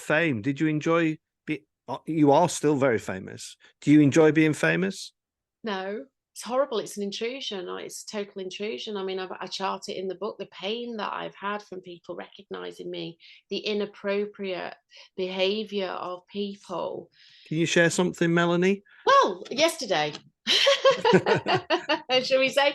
fame. Did you enjoy? You are still very famous. Do you enjoy being famous? No, it's horrible. It's an intrusion. It's a total intrusion. I mean, I chart it in the book, the pain that I've had from people recognizing me, the inappropriate behavior of people. Can you share something, Melanie? Well, yesterday, shall we say?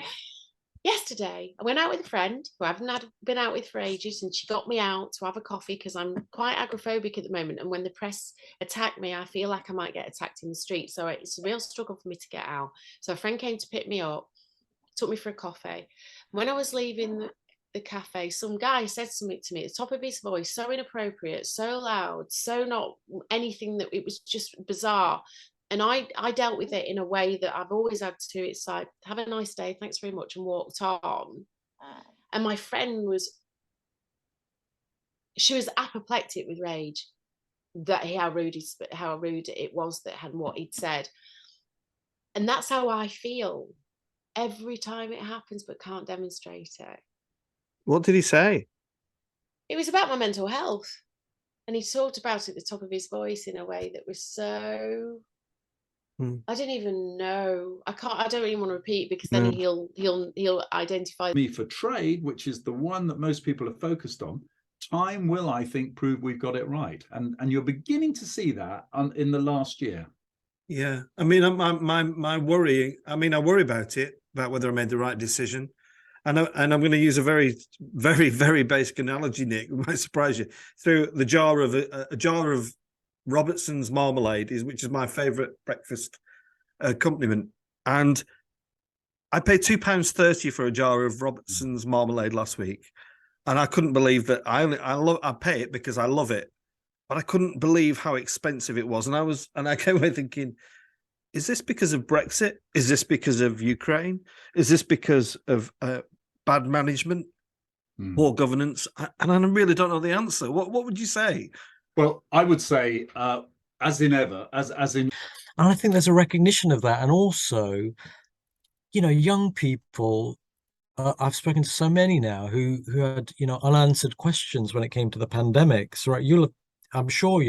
Yesterday, I went out with a friend who I haven't been out with for ages, and she got me out to have a coffee because I'm quite agoraphobic at the moment. And when the press attack me, I feel like I might get attacked in the street. So it's a real struggle for me to get out. So a friend came to pick me up, took me for a coffee. When I was leaving the cafe, some guy said something to me at the top of his voice, so inappropriate, so loud, so not anything, that it was just bizarre. And I dealt with it in a way that I've always had to. It's like, have a nice day, thanks very much, and walked on. And my friend she was apoplectic with rage that how rude it was that and what he'd said. And that's how I feel every time it happens, but can't demonstrate it. What did he say? It was about my mental health. And he talked about it at the top of his voice in a way that was so, I don't even know. I don't even want to repeat, because then he'll identify me for trade, which is the one that most people are focused on. Time will, I think, prove we've got it right. And you're beginning to see that in the last year. Yeah. I mean, my worry, I worry about whether I made the right decision. And I'm going to use a very, very, very basic analogy, Nick. It might surprise you. Through the jar of a jar of Robertson's marmalade, which is my favourite breakfast accompaniment, and I paid £2.30 for a jar of Robertson's marmalade last week, and I couldn't believe that. I pay it because I love it, but I couldn't believe how expensive it was, and I came away thinking, is this because of Brexit? Is this because of Ukraine? Is this because of bad management, poor governance? And I really don't know the answer. What would you say? Well, I would say, as in ever, as in. And I think there's a recognition of that. And also, young people, I've spoken to so many now who had, unanswered questions when it came to the pandemic. So I'm sure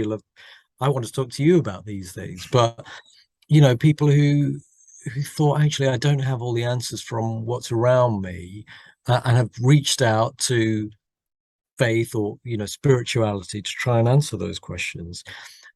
I want to talk to you about these things, but people who thought, actually, I don't have all the answers from what's around me, and have reached out to faith or, spirituality to try and answer those questions.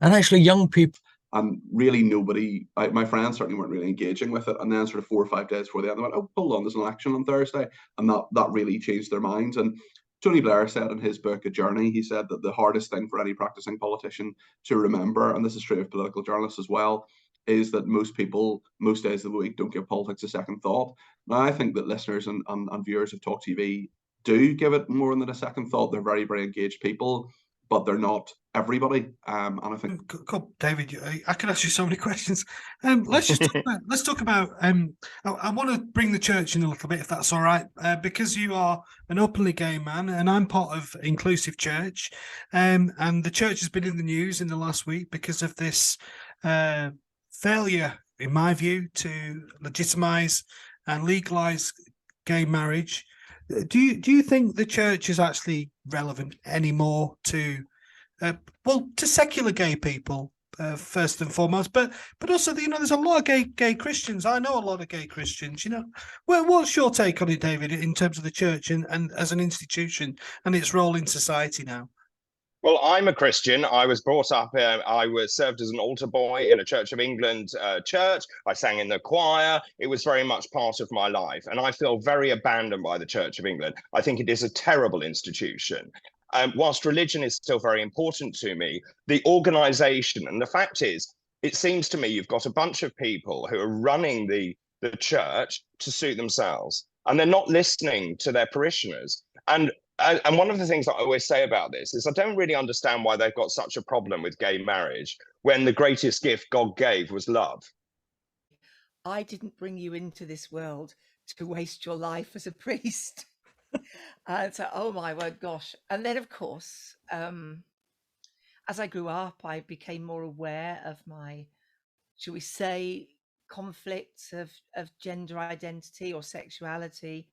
And actually, young people. And really nobody, my friends certainly weren't really engaging with it. And then sort of 4 or 5 days before the end, they went, oh, hold on, there's an election on Thursday. And that really changed their minds. And Tony Blair said in his book, A Journey, he said that the hardest thing for any practicing politician to remember, and this is true of political journalists as well, is that most people, most days of the week, don't give politics a second thought. Now, I think that listeners and viewers of Talk TV do give it more than a second thought. They're very, very engaged people, but they're not everybody. And I think, David, I can ask you so many questions. Let's talk about. I want to bring the church in a little bit, if that's all right, because you are an openly gay man, and I'm part of Inclusive Church, and the church has been in the news in the last week because of this failure, in my view, to legitimize and legalize gay marriage. Do you think the church is actually relevant anymore to secular gay people, first and foremost, but also there's a lot of gay Christians. I know a lot of gay Christians. What's your take on it, David, in terms of the church and as an institution and its role in society now? Well, I'm a Christian. I was brought up, I was served as an altar boy in a Church of England church. I sang in the choir. It was very much part of my life. And I feel very abandoned by the Church of England. I think it is a terrible institution. Whilst religion is still very important to me, the organisation, and the fact is, it seems to me you've got a bunch of people who are running the church to suit themselves, and they're not listening to their parishioners. And one of the things that I always say about this is I don't really understand why they've got such a problem with gay marriage when the greatest gift God gave was love. I didn't bring you into this world to waste your life as a priest. And so, oh my word, gosh. And then, of course, as I grew up, I became more aware of my, shall we say, conflicts of gender identity or sexuality.